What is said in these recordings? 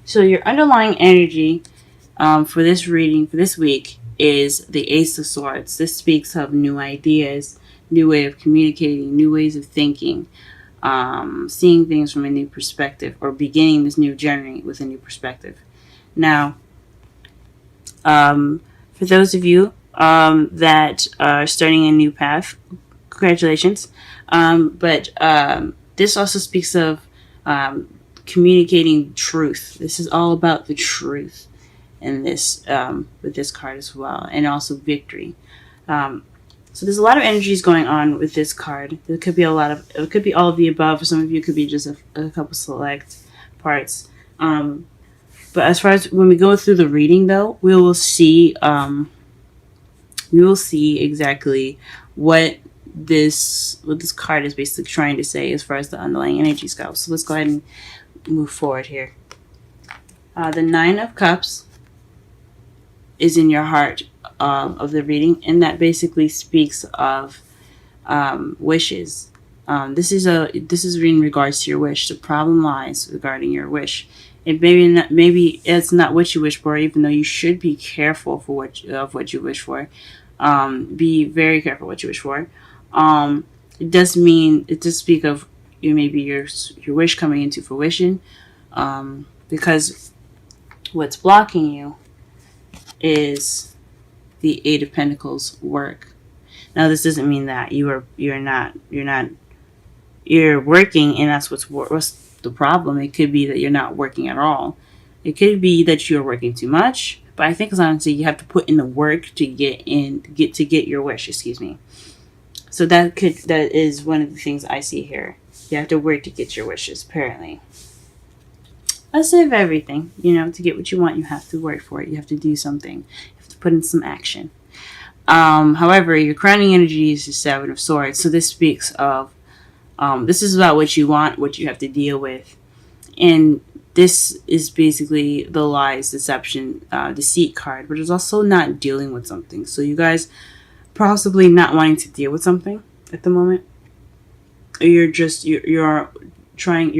So your underlying energy for this reading for this week is the Ace of Swords. This speaks of new ideas, new way of communicating, new ways of thinking, seeing things from a new perspective, or beginning this new journey with a new perspective. Now, for those of you that are starting a new path, congratulations. But this also speaks of communicating truth. This is all about the truth in this with this card as well, and also victory. So there's a lot of energies going on with this card. There could be it could be all of the above. For some of you, it could be just a couple select parts. But as far as when we go through the reading, though, we will see exactly what this card is basically trying to say as far as the underlying energies go. So let's go ahead and move forward here. The Nine of Cups is in your heart of the reading, and that basically speaks of wishes. This is in regards to your wish. The problem lies regarding your wish. It maybe it's not what you wish for, even though you should be careful for what you wish for. Be very careful what you wish for. It does speak of maybe your wish coming into fruition, because what's blocking you is the Eight of Pentacles work. Now, this doesn't mean that you're working and that's what's the problem. It could be that you're not working at all. It could be that you're working too much. But I think, as honestly, you have to put in the work to get your wish. Excuse me. So that is one of the things I see here. You have to work to get your wishes. Apparently, let's say of everything. To get what you want, you have to work for it. You have to do something. You have to put in some action. However, your crowning energy is the Seven of Swords. So this speaks of this is about what you want, what you have to deal with, and this is basically the lies, deception, deceit card, but it's also not dealing with something. So you guys possibly not wanting to deal with something at the moment, or you're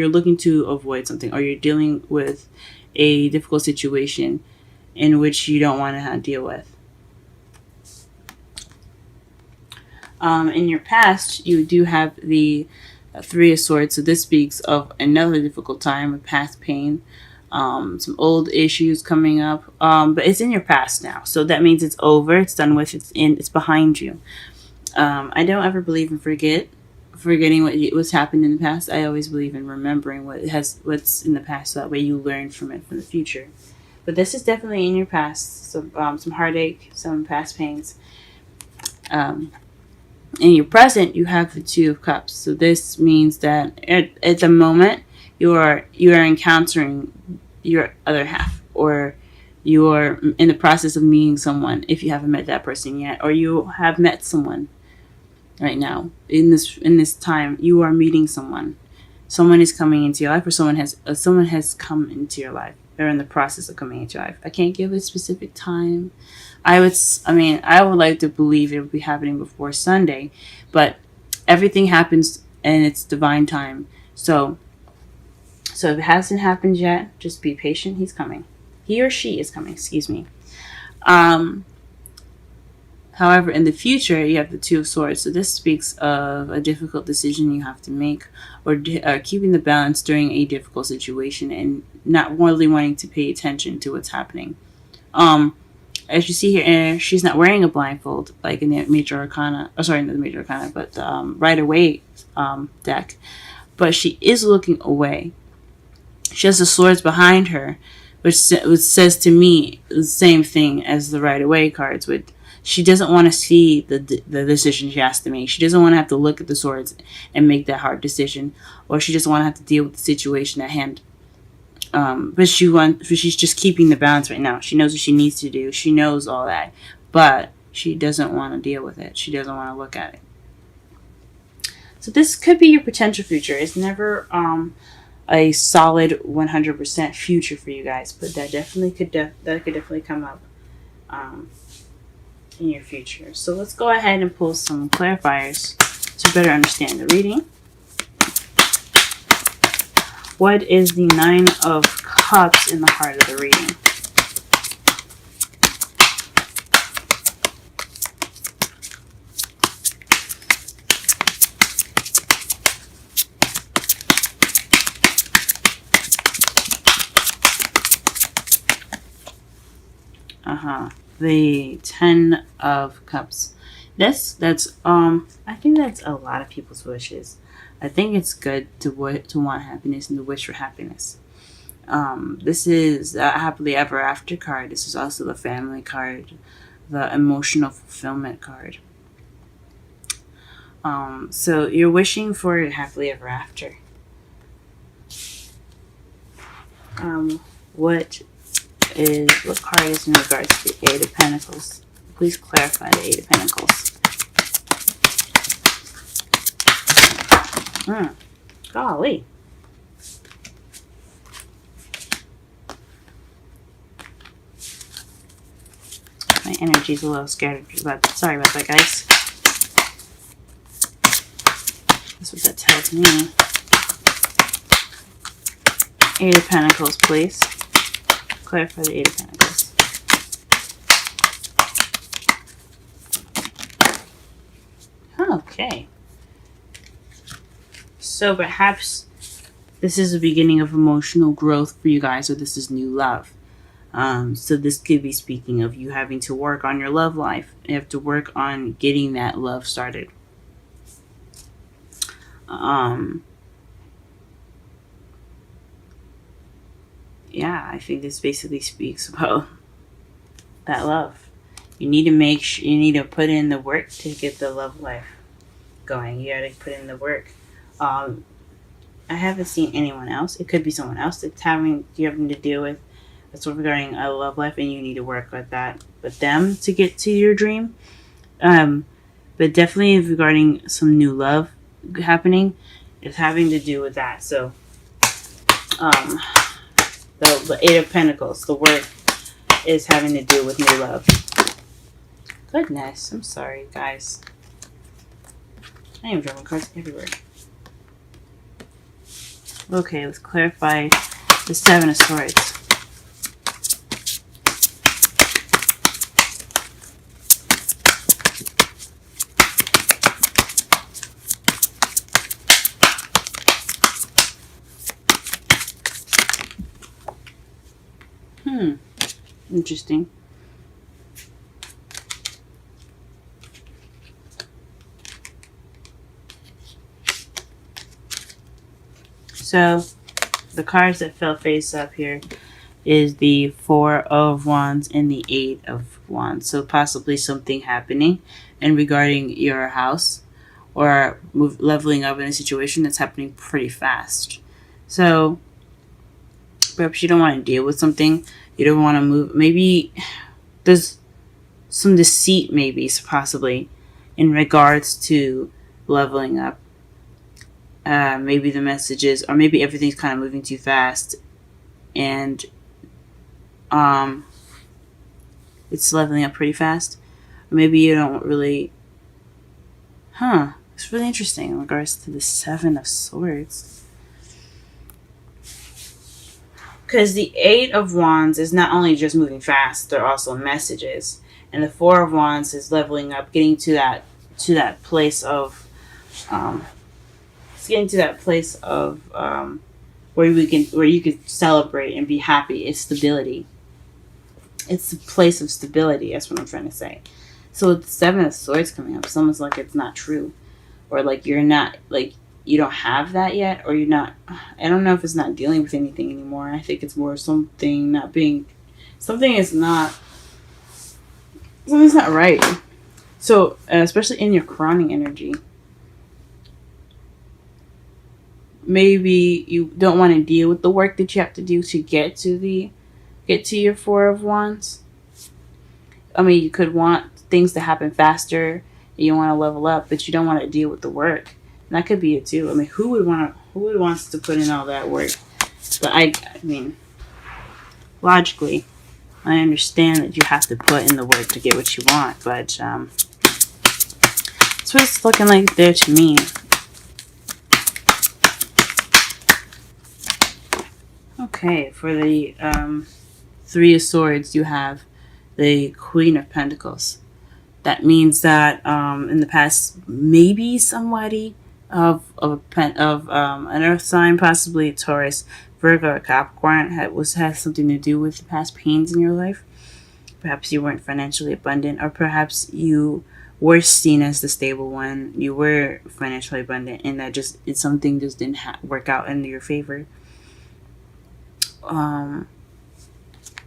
looking to avoid something, or you're dealing with a difficult situation in which you don't want to deal with. In your past, you do have the Three of Swords, so this speaks of another difficult time, of past pain, some old issues coming up, but it's in your past now, so that means it's over, it's done with, it's behind you. I don't ever believe in forgetting what's happened in the past. I always believe in remembering what's in the past, so that way you learn from it for the future. But this is definitely in your past, so some heartache, some past pains. In your present, you have the Two of Cups. So this means that at the moment you are encountering your other half, or you are in the process of meeting someone if you haven't met that person yet, or you have met someone right now. In this time, you are meeting someone. Someone is coming into your life, or someone has come into your life. They're in the process of coming into your life. I can't give a specific time. I would like to believe it would be happening before Sunday, but everything happens in its divine time. So if it hasn't happened yet, just be patient. He's coming. He or she is coming. Excuse me. However, in the future, you have the Two of Swords. So this speaks of a difficult decision you have to make, or keeping the balance during a difficult situation, and not really wanting to pay attention to what's happening. As you see here, she's not wearing a blindfold like in the Major Arcana. Oh, sorry, not the Major Arcana, but the Rider-Waite deck. But she is looking away. She has the swords behind her, which says to me the same thing as the Rider-Waite cards. She doesn't want to see the decision she has to make. She doesn't want to have to look at the swords and make that hard decision, or she doesn't want to have to deal with the situation at hand. But she's just keeping the balance right now. She knows what she needs to do. She knows all that, but she doesn't want to deal with it. She doesn't want to look at it. So this could be your potential future. It's never a solid 100% future for you guys, but that could definitely come up in your future. So let's go ahead and pull some clarifiers to better understand the reading. What is the Nine of Cups in the heart of the reading? The Ten of Cups. I think that's a lot of people's wishes. I think it's good to want happiness and to wish for happiness. This is a happily ever after card. This is also the family card, the emotional fulfillment card. So you're wishing for happily ever after. What card is in regards to the Eight of Pentacles? Please clarify the Eight of Pentacles. Golly. My energy's a little scattered. Sorry about that, guys. That's what that tells me. Eight of Pentacles, please. Clarify the Eight of Pentacles. Okay. So perhaps this is the beginning of emotional growth for you guys, or this is new love. So this could be speaking of you having to work on your love life. You have to work on getting that love started. Yeah, I think this basically speaks about that love. You need to put in the work to get the love life going. You gotta put in the work. I haven't seen anyone else. It could be someone else that's having to deal with that's regarding a love life, and you need to work with that with them to get to your dream. But definitely regarding some new love happening, it's having to do with that. So, the Eight of Pentacles, the work is having to do with new love. Goodness, I'm sorry, guys. I am drawing cards everywhere. Okay, let's clarify the Seven of Swords. Interesting. So, the cards that fell face up here is the Four of Wands and the Eight of Wands. So, possibly something happening and regarding your house or leveling up in a situation that's happening pretty fast. So, perhaps you don't want to deal with something. You don't want to move. Maybe there's some deceit, maybe, possibly, in regards to leveling up. Maybe the messages, or maybe everything's kind of moving too fast, and it's leveling up pretty fast. Or maybe you don't really. It's really interesting in regards to the Seven of Swords. Because the Eight of Wands is not only just moving fast, they're also messages. And the Four of Wands is leveling up, getting to that place of where you could celebrate and be happy. It's stability. It's a place of stability. That's what I'm trying to say. So with the Seven of Swords coming up, it's almost like it's not true, or like you're not like. You don't have that yet, or you're not. I don't know if it's not dealing with anything anymore. I think it's more something's not right. So, especially in your crowning energy, maybe you don't want to deal with the work that you have to do to get to your Four of Wands. I mean, you could want things to happen faster. You want to level up, but you don't want to deal with the work. That could be it too. I mean, who would wants to put in all that work? But I mean, logically, I understand that you have to put in the work to get what you want. But that's what it's looking like there to me. Okay, for the Three of Swords, you have the Queen of Pentacles. That means that in the past, maybe somebody of an Earth sign, possibly a Taurus, Virgo, or Capricorn, has something to do with the past pains in your life. Perhaps you weren't financially abundant, or perhaps you were seen as the stable one. You were financially abundant, and something just didn't work out in your favor.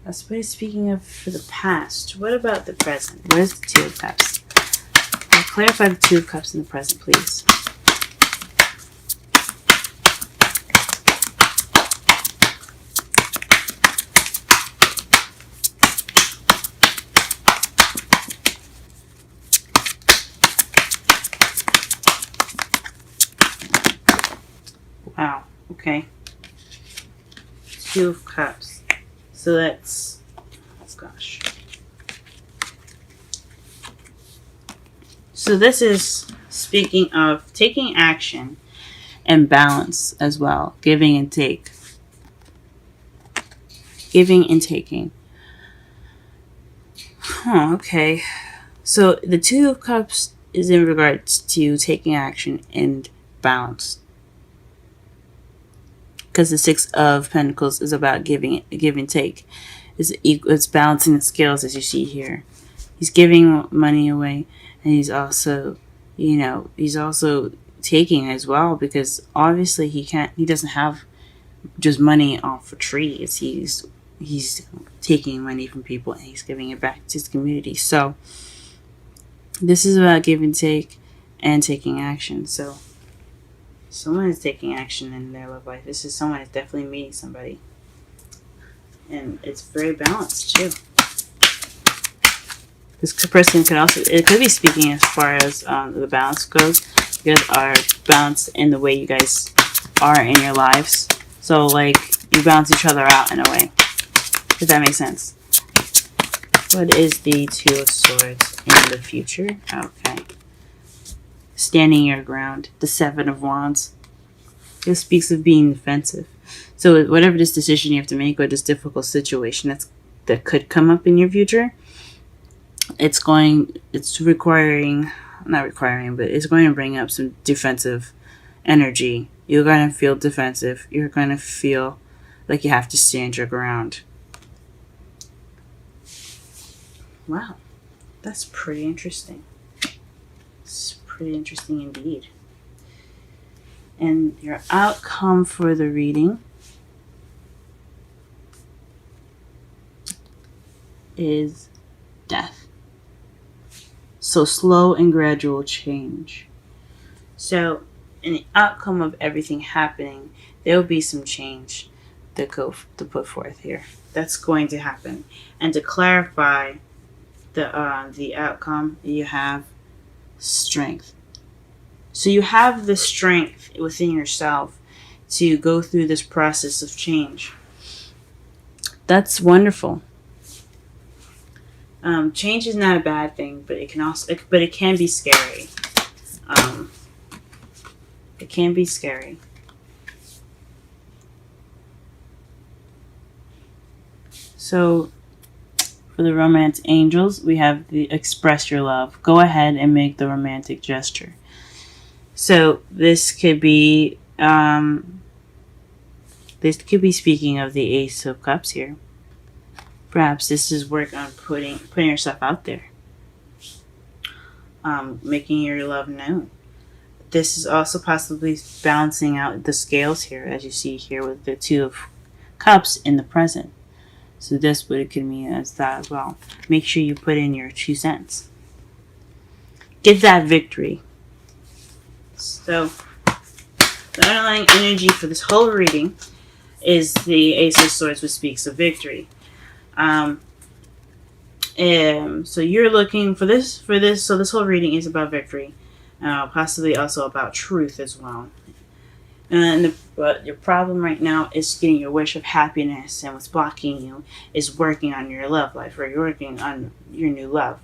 That's what it's speaking of for the past. What about the present? Where's the Two of Cups? Clarify the Two of Cups in the present, please. Wow. Okay. Two of Cups. So that's gosh. So this is speaking of taking action and balance as well. Giving and take. Giving and taking. Okay. So the Two of Cups is in regards to taking action and balance. Because the Six of Pentacles is about give and take. It's balancing the scales, as you see here. He's giving money away, and he's also taking as well, because obviously he doesn't have just money off of trees. He's taking money from people and he's giving it back to his community. So this is about give and take and taking action. So someone is taking action in their love life. This is someone that's definitely meeting somebody. And it's very balanced too. This person could be speaking as far as the balance goes. You guys are balanced in the way you guys are in your lives. So like you balance each other out in a way. Does that make sense? What is the Two of Swords in the future? Okay. Standing your ground. The Seven of Wands. It speaks of being defensive. So whatever this decision you have to make, or this difficult situation that could come up in your future, it's going to bring up some defensive energy. You're going to feel defensive. You're going to feel like you have to stand your ground. Wow. That's pretty interesting. It's pretty interesting indeed. And your outcome for the reading is death. So slow and gradual change. So in the outcome of everything happening, there will be some change to put forth here. That's going to happen. And to clarify the outcome, you have strength. So you have the strength within yourself to go through this process of change. That's wonderful. Change is not a bad thing, but it can be scary. It can be scary. So for the romance angels, we have the express your love. Go ahead and make the romantic gesture. So this could be speaking of the Ace of Cups here. Perhaps this is work on putting yourself out there, making your love known. This is also possibly balancing out the scales here, as you see here with the Two of Cups in the present. So this what it could mean as that as well. Make sure you put in your 2 cents. Get that victory. So the underlying energy for this whole reading is the Ace of Swords, which speaks of victory. So you're looking for this. So this whole reading is about victory, possibly also about truth as well. But your problem right now is getting your wish of happiness, and what's blocking you is working on your love life, or you're working on your new love.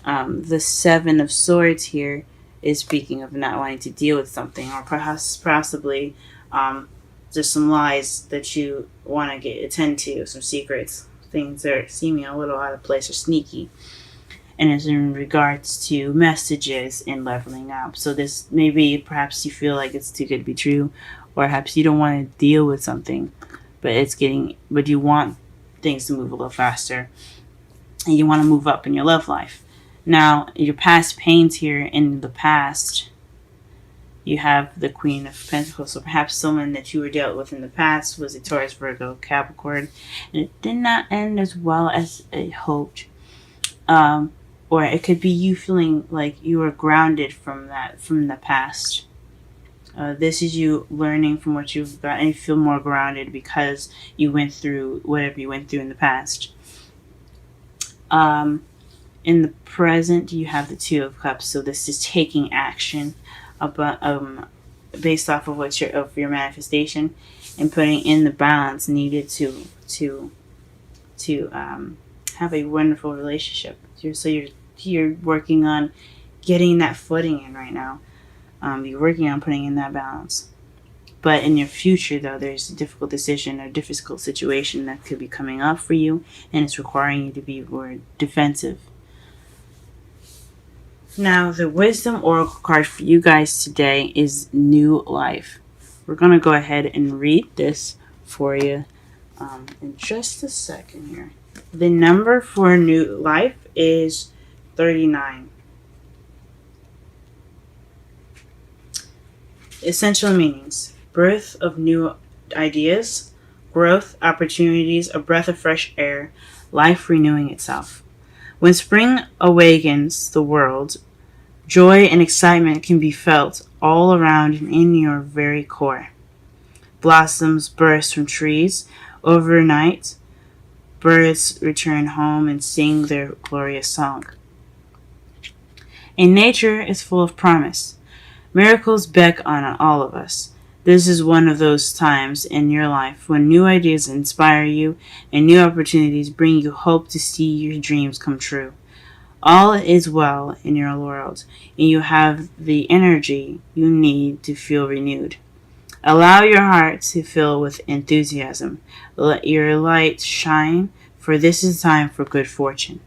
The Seven of Swords here is speaking of not wanting to deal with something, or possibly just some lies that you want to attend to, some secrets, things that are seeming a little out of place or sneaky. And it's in regards to messages and leveling up. So this maybe perhaps you feel like it's too good to be true, or perhaps you don't want to deal with something, but you want things to move a little faster, and you want to move up in your love life. Now, your past pains here in the past, you have the Queen of Pentacles. So perhaps someone that you were dealt with in the past was a Taurus, Virgo, Capricorn, and it did not end as well as it hoped. Or it could be you feeling like you were grounded from the past. This is you learning from what you've got, and you feel more grounded because you went through whatever you went through in the past. In the present, you have the Two of Cups. So this is taking action based off of your manifestation, and putting in the balance needed to have a wonderful relationship. You're working on getting that footing in right now. You're working on putting in that balance. But in your future, though, there's a difficult decision or difficult situation that could be coming up for you, and it's requiring you to be more defensive. Now, the Wisdom Oracle card for you guys today is New Life. We're going to go ahead and read this for you in just a second here. The number for New Life is 39. Essential meanings: birth of new ideas, growth, opportunities, a breath of fresh air, life renewing itself. When spring awakens the world, joy and excitement can be felt all around and in your very core. Blossoms burst from trees overnight. Birds return home and sing their glorious song. And nature is full of promise. Miracles beckon on all of us. This is one of those times in your life when new ideas inspire you and new opportunities bring you hope to see your dreams come true. All is well in your world, and you have the energy you need to feel renewed. Allow your heart to fill with enthusiasm. Let your light shine, for this is time for good fortune.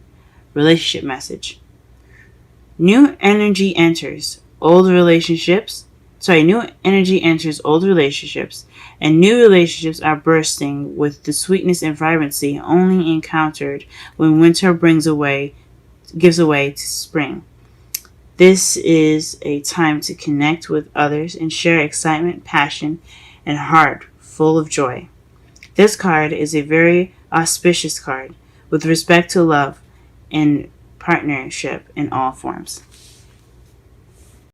Relationship message. New energy enters old relationships, and new relationships are bursting with the sweetness and vibrancy only encountered when winter gives way to spring. This is a time to connect with others and share excitement, passion, and heart full of joy. This card is a very auspicious card with respect to love and partnership in all forms.